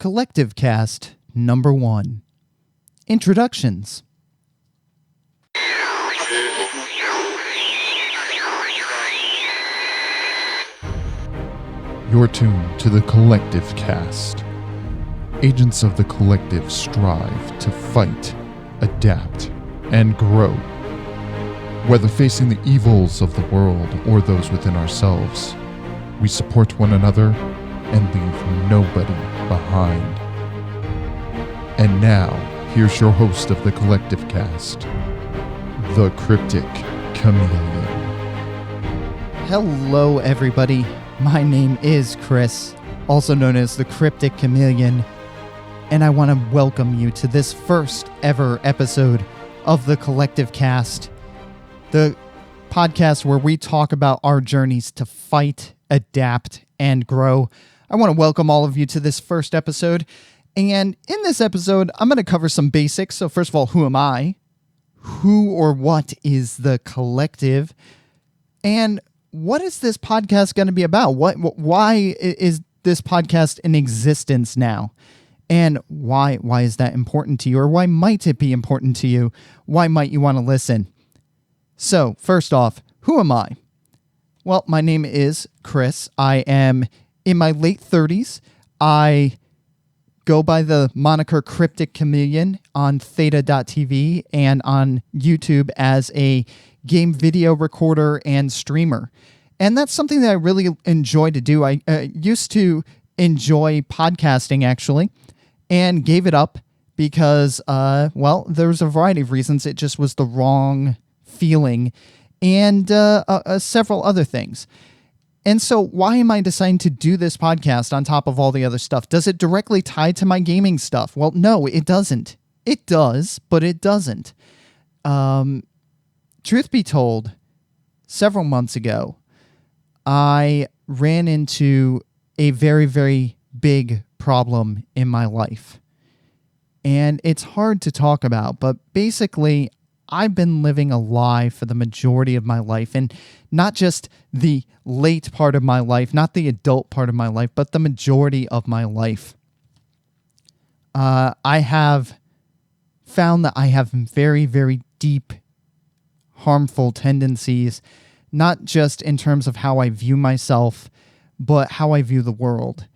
Collective Cast number 1. Introductions. You're tuned to the Collective Cast. Agents of the Collective strive to fight, adapt, and grow. Whether facing the evils of the world or those within ourselves, we support one another and leave nobody behind. And now, here's your host of the Collective Cast, the Cryptic Chameleon. Hello, everybody. My name is Chris, also known as the Cryptic Chameleon, and I want to welcome you to this first ever episode of the Collective Cast, the podcast where we talk about our journeys to fight, adapt, and grow. I want to welcome all of you to this first episode, and in this episode, I'm going to cover some basics. So first of all, who am I? Who or what is the Collective? And what is this podcast going to be about? Why is this podcast in existence now? And why is that important to you? Or why might it be important to you? Why might you want to listen? So, first off, who am I? Well, my name is Chris. I am in my late 30s. I go by the moniker Cryptic Chameleon on theta.tv and on YouTube as a game video recorder and streamer. And that's something that I really enjoy to do. I used to enjoy podcasting, actually, and gave it up because, there was a variety of reasons. It just was the wrong feeling and several other things. And so why am I deciding to do this podcast on top of all the other stuff? Does it directly tie to my gaming stuff? Well, no, it doesn't. It does, but it doesn't. Truth be told, several months ago, I ran into a very, very big problem in my life. And it's hard to talk about, but basically, I've been living a lie for the majority of my life, and not just the late part of my life, not the adult part of my life, but the majority of my life. I have found that I have very, very deep, harmful tendencies, not just in terms of how I view myself, but how I view the world.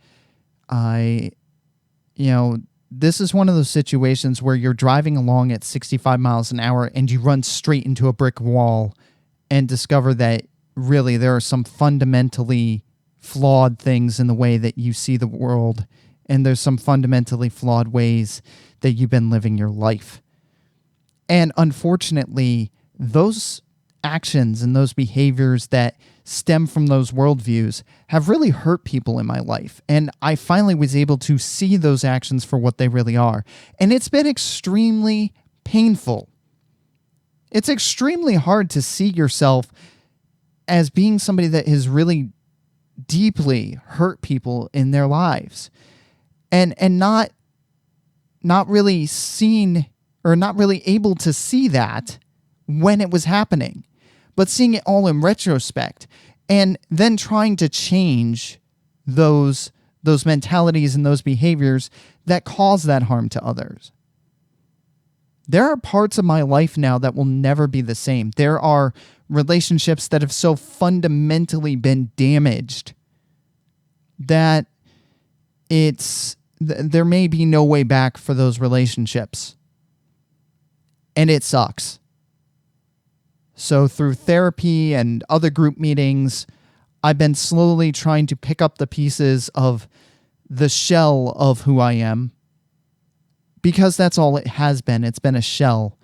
This is one of those situations where you're driving along at 65 miles an hour and you run straight into a brick wall and discover that really there are some fundamentally flawed things in the way that you see the world, and there's some fundamentally flawed ways that you've been living your life. And unfortunately, those actions and those behaviors that stem from those worldviews have really hurt people in my life. And I finally was able to see those actions for what they really are. And it's been extremely painful. It's extremely hard to see yourself as being somebody that has really deeply hurt people in their lives. And not really seen or not really able to see that when it was happening, but seeing it all in retrospect and then trying to change those mentalities and those behaviors that cause that harm to others. There are parts of my life now that will never be the same. There are relationships that have so fundamentally been damaged that there may be no way back for those relationships. And it sucks. So through therapy and other group meetings, I've been slowly trying to pick up the pieces of the shell of who I am, because that's all it has been. It's been a shell.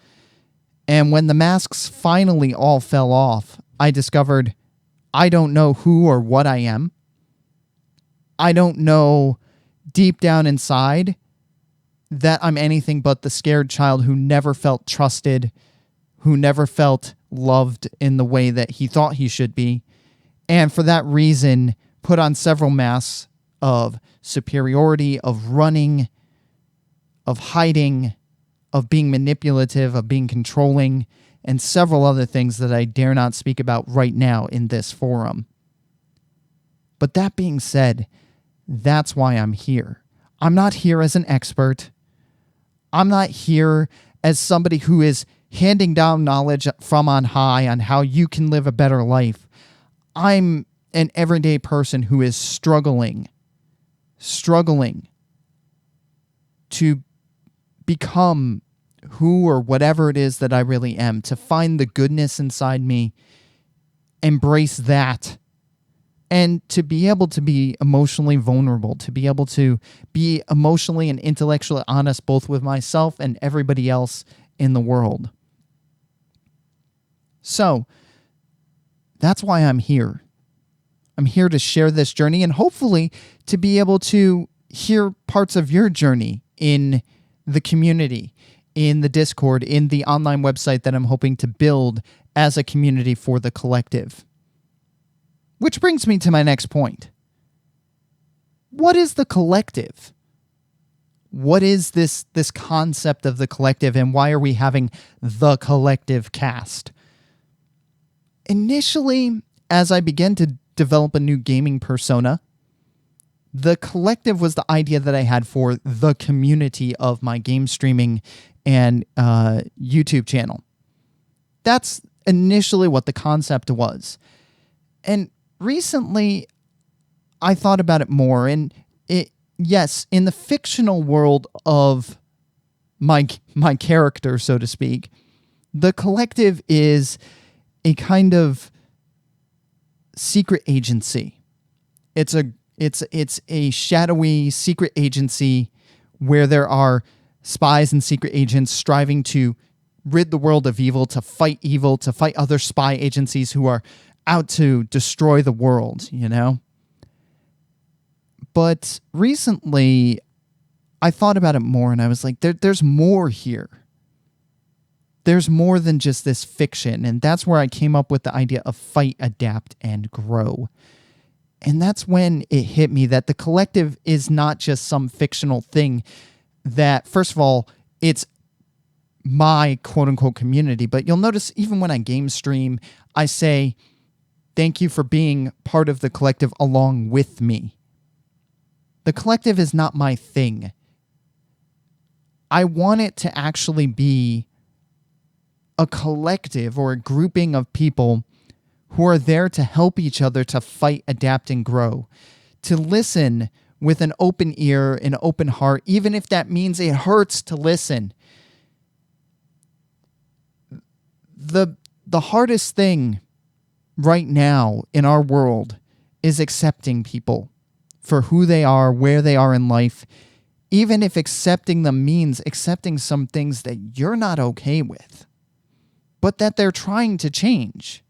And when the masks finally all fell off, I discovered I don't know who or what I am. I don't know deep down inside that I'm anything but the scared child who never felt trusted, who never felt loved in the way that he thought he should be, and for that reason put on several masks of superiority, of running, of hiding, of being manipulative, of being controlling, and several other things that I dare not speak about right now in this forum. But that being said, that's why I'm here. I'm not here as an expert. I'm not here as somebody who is handing down knowledge from on high on how you can live a better life. I'm an everyday person who is struggling to become who or whatever it is that I really am, to find the goodness inside me, embrace that, and to be able to be emotionally vulnerable, to be able to be emotionally and intellectually honest both with myself and everybody else in the world. So, that's why I'm here. I'm here to share this journey and hopefully to be able to hear parts of your journey in the community, in the Discord, in the online website that I'm hoping to build as a community for the collective. Which brings me to my next point. What is the collective? What is this concept of the collective, and why are we having the collective cast? Initially, as I began to develop a new gaming persona, the collective was the idea that I had for the community of my game streaming and YouTube channel. That's initially what the concept was. And recently, I thought about it more, and yes, in the fictional world of my character, so to speak, the collective is a kind of secret agency. It's a shadowy secret agency where there are spies and secret agents striving to rid the world of evil, to fight other spy agencies who are out to destroy the world, you know? But recently, I thought about it more, and I was like, there's more here. There's more than just this fiction, and that's where I came up with the idea of fight, adapt, and grow. And that's when it hit me that the collective is not just some fictional thing that, first of all, it's my quote-unquote community, but you'll notice even when I game stream, I say, thank you for being part of the collective along with me. The collective is not my thing. I want it to actually be a collective or a grouping of people who are there to help each other to fight, adapt, and grow. To listen with an open ear, an open heart, even if that means it hurts to listen. The hardest thing right now in our world is accepting people for who they are, where they are in life, even if accepting them means accepting some things that you're not okay with, but that they're trying to change.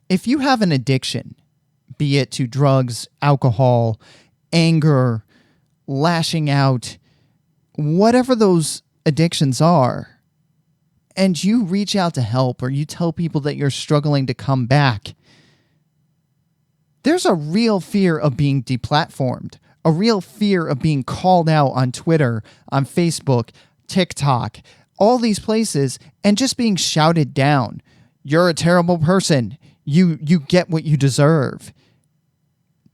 If you have an addiction, be it to drugs, alcohol, anger, lashing out, whatever those addictions are, and you reach out to help or you tell people that you're struggling to come back, there's a real fear of being deplatformed, a real fear of being called out on Twitter, on Facebook, TikTok, all these places, and just being shouted down. You're a terrible person. You get what you deserve.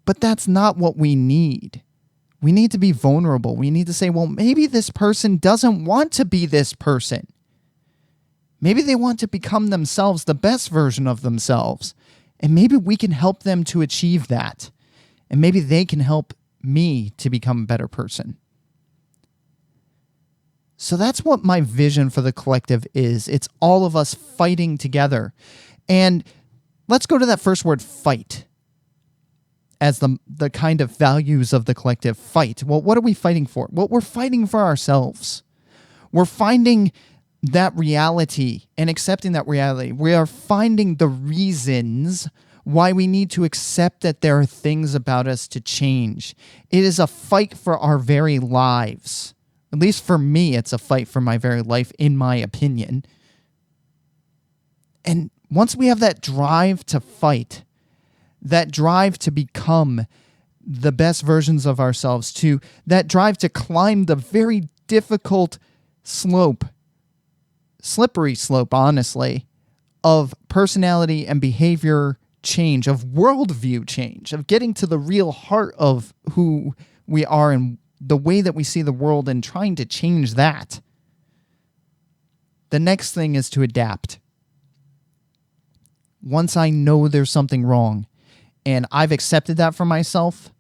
But that's not what we need. We need to be vulnerable. We need to say, well, maybe this person doesn't want to be this person. Maybe they want to become themselves, the best version of themselves. And maybe we can help them to achieve that. And maybe they can help me to become a better person. So that's what my vision for the collective is. It's all of us fighting together. And let's go to that first word, fight, as the kind of values of the collective. Fight. Well, what are we fighting for? Well, we're fighting for ourselves. We're finding that reality and accepting that reality. We are finding the reasons why we need to accept that there are things about us to change. It is a fight for our very lives. At least for me, it's a fight for my very life, in my opinion. And once we have that drive to fight, that drive to become the best versions of ourselves, to that drive to climb the very difficult slope, slippery slope, honestly, of personality and behavior change, of worldview change, of getting to the real heart of who we are and the way that we see the world and trying to change that. The next thing is to adapt. Once I know there's something wrong and I've accepted that for myself,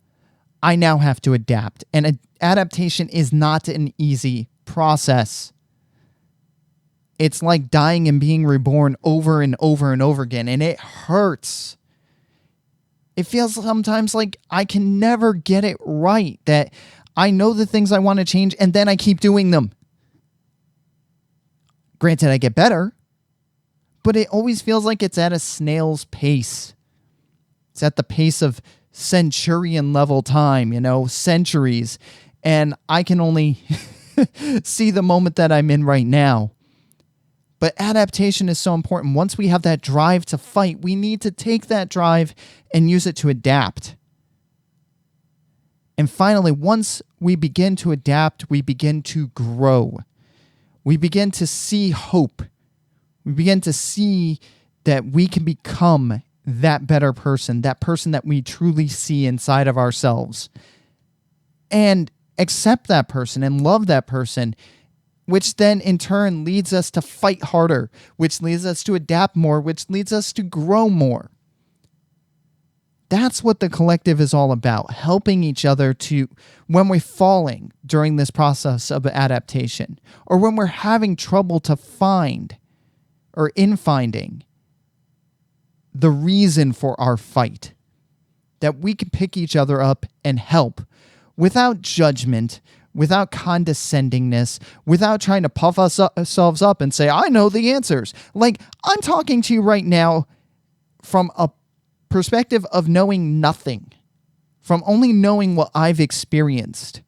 I now have to adapt. And adaptation is not an easy process. It's like dying and being reborn over and over and over again, and it hurts. It feels sometimes like I can never get it right, that I know the things I want to change, and then I keep doing them. Granted, I get better, but it always feels like it's at a snail's pace. It's at the pace of centurion level time, centuries, and I can only see the moment that I'm in right now. But adaptation is so important. Once we have that drive to fight, we need to take that drive and use it to adapt. And finally, once we begin to adapt, we begin to grow. We begin to see hope. We begin to see that we can become that better person, that person that we truly see inside of ourselves. And accept that person and love that person, which then in turn leads us to fight harder, which leads us to adapt more, which leads us to grow more. That's what the collective is all about, helping each other to, when we're falling during this process of adaptation, or when we're having trouble to find or in finding the reason for our fight, that we can pick each other up and help without judgment, without condescendingness, without trying to puff ourselves up and say, I know the answers. Like, I'm talking to you right now from a perspective of knowing nothing, from only knowing what I've experienced.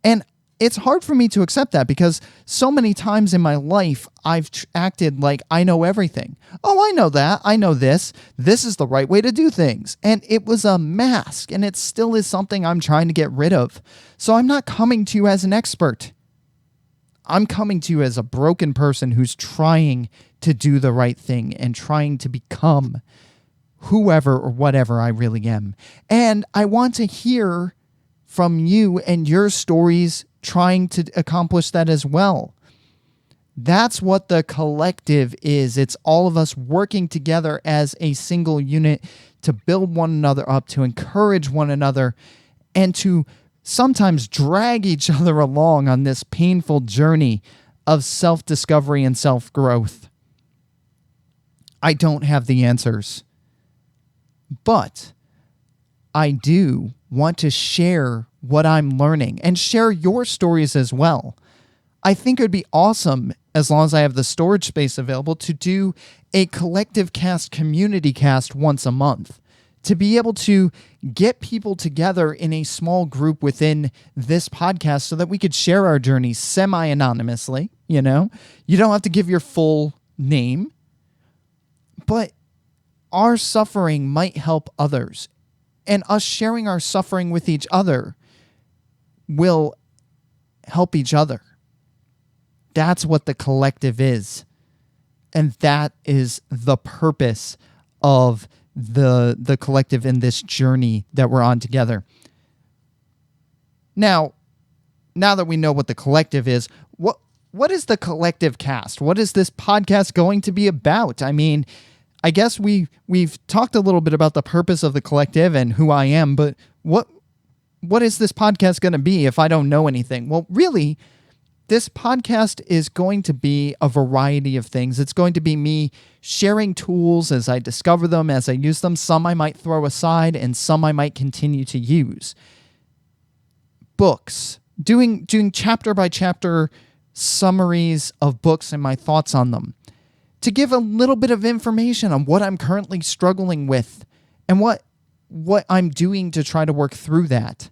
And it's hard for me to accept that because so many times in my life, I've acted like I know everything. Oh, I know that. I know this. This is the right way to do things. And it was a mask, and it still is something I'm trying to get rid of. So I'm not coming to you as an expert. I'm coming to you as a broken person who's trying to do the right thing and trying to become whoever or whatever I really am. And I want to hear from you and your stories trying to accomplish that as well. That's what the collective is. It's all of us working together as a single unit to build one another up, to encourage one another, and to sometimes drag each other along on this painful journey of self-discovery and self-growth. I don't have the answers, but I do want to share what I'm learning and share your stories as well. I think it would be awesome, as long as I have the storage space available, to do a collective cast, community cast once a month, to be able to get people together in a small group within this podcast so that we could share our journeys semi-anonymously. You don't have to give your full name, but our suffering might help others, and us sharing our suffering with each other will help each other. That's what the collective is. And that is the purpose of the collective in this journey that we're on together. Now that we know what the collective is, what is the collective cast? What is this podcast going to be about? I mean, I guess we've talked a little bit about the purpose of the collective and who I am, but what is this podcast going to be if I don't know anything? Well, really, this podcast is going to be a variety of things. It's going to be me sharing tools as I discover them, as I use them. Some I might throw aside, and some I might continue to use. Books, doing chapter by chapter summaries of books and my thoughts on them, to give a little bit of information on what I'm currently struggling with and what I'm doing to try to work through that.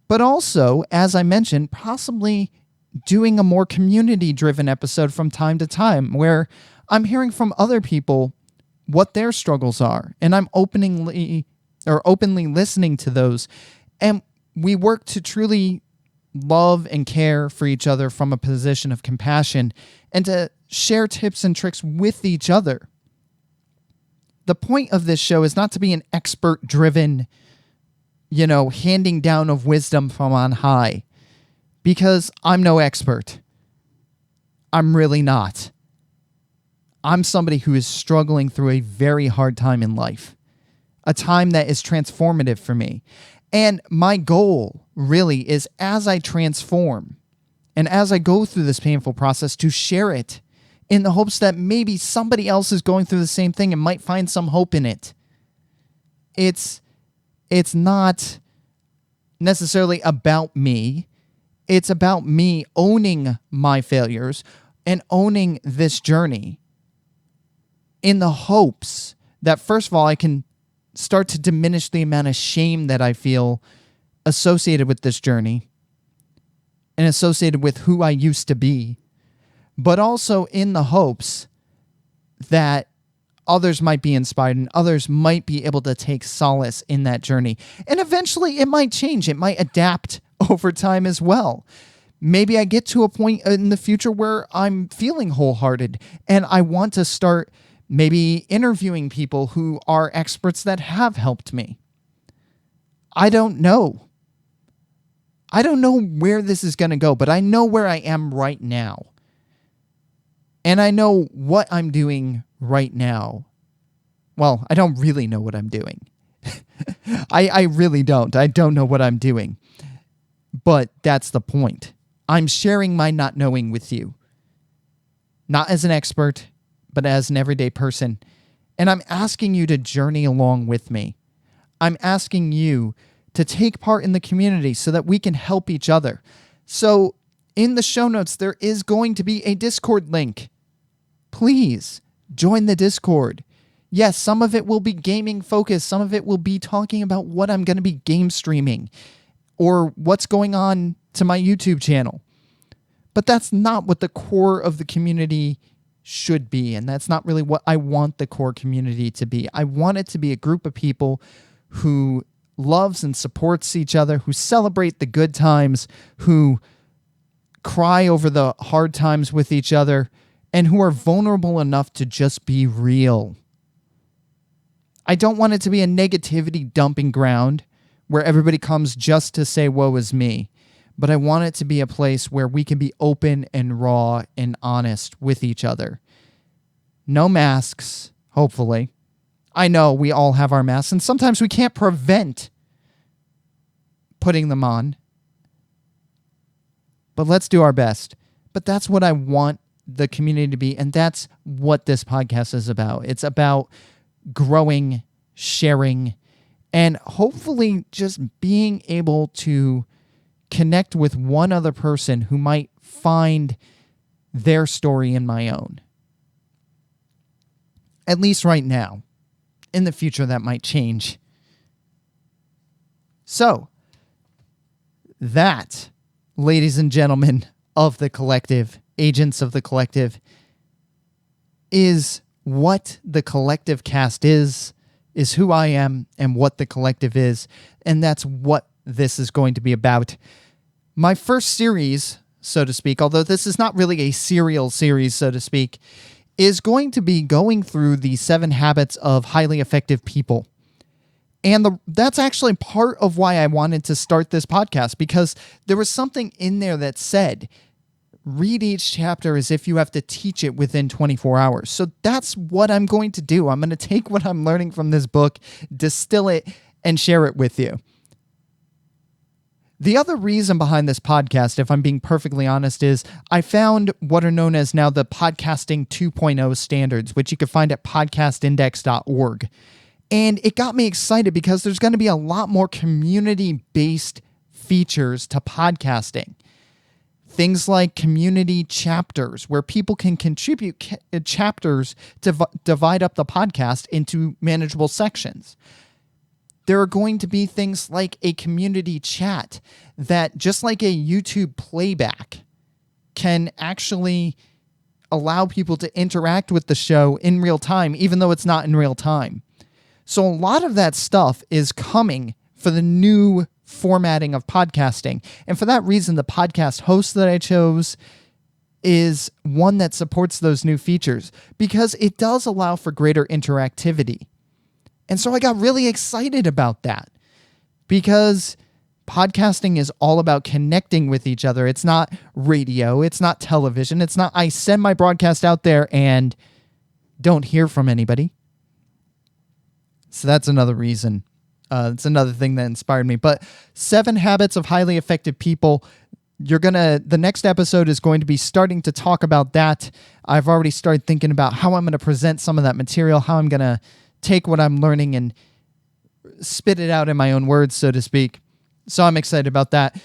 But also, as I mentioned, possibly doing a more community-driven episode from time to time where I'm hearing from other people what their struggles are, and I'm openly listening to those, and we work to truly love and care for each other from a position of compassion and to share tips and tricks with each other. the point of this show is not to be an expert-driven, handing down of wisdom from on high, because I'm no expert. I'm really not. I'm somebody who is struggling through a very hard time in life, a time that is transformative for me. And my goal really is, as I transform and as I go through this painful process, to share it in the hopes that maybe somebody else is going through the same thing and might find some hope in it. It's not necessarily about me. It's about me owning my failures and owning this journey in the hopes that, first of all, I can start to diminish the amount of shame that I feel associated with this journey and associated with who I used to be, but also in the hopes that others might be inspired and others might be able to take solace in that journey. And eventually it might change. It might adapt over time as well. Maybe I get to a point in the future where I'm feeling wholehearted and I want to start maybe interviewing people who are experts that have helped me. I don't know. I don't know where this is going to go, but I know where I am right now. And I know what I'm doing right now. Well, I don't really know what I'm doing. I really don't. I don't know what I'm doing. But that's the point. I'm sharing my not knowing with you. Not as an expert, but as an everyday person. And I'm asking you to journey along with me. I'm asking you to take part in the community so that we can help each other. So in the show notes, there is going to be a Discord link. Please join the Discord. Yes, some of it will be gaming focused. Some of it will be talking about what I'm going to be game streaming or what's going on to my YouTube channel. But that's not what the core of the community should be. And that's not really what I want the core community to be. I want it to be a group of people who loves and supports each other, who celebrate the good times, who cry over the hard times with each other, and who are vulnerable enough to just be real. I don't want it to be a negativity dumping ground where everybody comes just to say, woe is me. But I want it to be a place where we can be open and raw and honest with each other. No masks, hopefully. I know we all have our masks, and sometimes we can't prevent putting them on. But let's do our best. But that's what I want the community to be, and that's what this podcast is about. It's about growing, sharing, and hopefully just being able to connect with one other person who might find their story in my own. At least right now. In the future, that might change. So, that, ladies and gentlemen of the collective, agents of the collective, is what the collective cast is who I am and what the collective is, and that's what this is going to be about. My first series, so to speak, although this is not really a serial series, so to speak, is going to be going through the 7 habits of highly effective people. And that's actually part of why I wanted to start this podcast, because there was something in there that said, read each chapter as if you have to teach it within 24 hours. So that's what I'm going to do. I'm going to take what I'm learning from this book, distill it, and share it with you. The other reason behind this podcast, if I'm being perfectly honest, is I found what are known as now the Podcasting 2.0 standards, which you can find at podcastindex.org. And it got me excited because there's going to be a lot more community-based features to podcasting. Things like community chapters, where people can contribute chapters to divide up the podcast into manageable sections. There are going to be things like a community chat that, just like a YouTube playback, can actually allow people to interact with the show in real time, even though it's not in real time. So a lot of that stuff is coming for the new formatting of podcasting. And for that reason, the podcast host that I chose is one that supports those new features because it does allow for greater interactivity. And so I got really excited about that because podcasting is all about connecting with each other. It's not radio. It's not television. It's not I send my broadcast out there and don't hear from anybody. So that's another reason. It's another thing that inspired me. But 7 Habits of Highly Effective People. The next episode is going to be starting to talk about that. I've already started thinking about how I'm going to present some of that material, how I'm going to take what I'm learning and spit it out in my own words, so to speak. So I'm excited about that.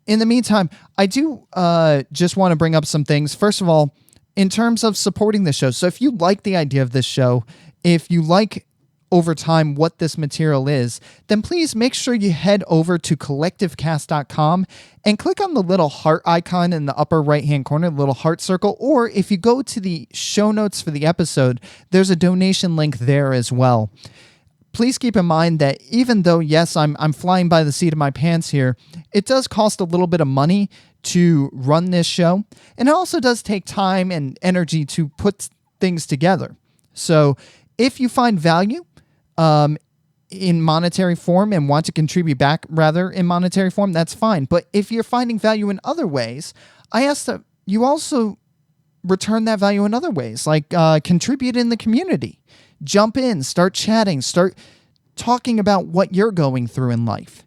In the meantime, I do just want to bring up some things. First of all, in terms of supporting the show. So if you like the idea of this show, if you like over time what this material is, then please make sure you head over to collectivecast.com and click on the little heart icon in the upper right-hand corner, the little heart circle, or if you go to the show notes for the episode, there's a donation link there as well. Please keep in mind that even though, yes, I'm flying by the seat of my pants here, it does cost a little bit of money to run this show, and it also does take time and energy to put things together. So if you find value in monetary form and want to contribute back rather in monetary form, that's fine. But if you're finding value in other ways, I ask that you also return that value in other ways, like contribute in the community. Jump in, start chatting, start talking about what you're going through in life.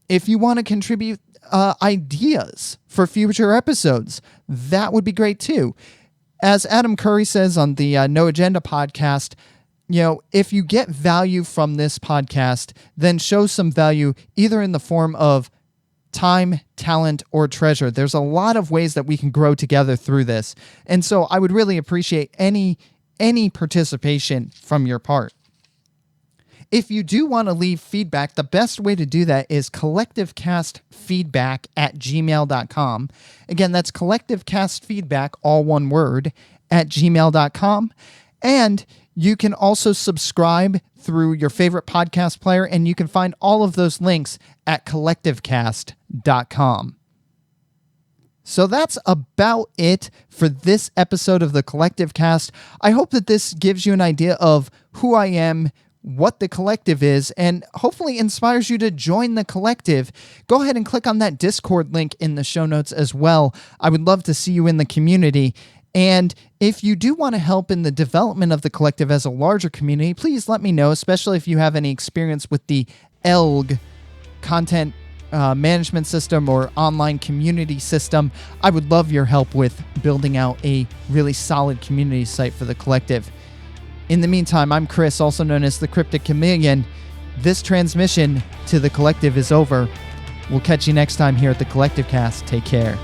If you want to contribute ideas for future episodes, that would be great too. As Adam Curry says on the No Agenda podcast, if you get value from this podcast, then show some value either in the form of time, talent, or treasure. There's a lot of ways that we can grow together through this. And so I would really appreciate any participation from your part. If you do want to leave feedback, the best way to do that is collectivecastfeedback@gmail.com. Again, that's collectivecastfeedback, all one word, @gmail.com. And you can also subscribe through your favorite podcast player, and you can find all of those links at collectivecast.com. So that's about it for this episode of the Collective Cast. I hope that this gives you an idea of who I am, what the collective is, and hopefully inspires you to join the collective. Go ahead and click on that Discord link in the show notes as well. I would love to see you in the community. And if you do want to help in the development of the collective as a larger community, please let me know, especially if you have any experience with the ELG content management system or online community system. I would love your help with building out a really solid community site for the collective. In the meantime, I'm Chris, also known as the Cryptic Chameleon. This transmission to the collective is over. We'll catch you next time here at the Collective Cast. Take care.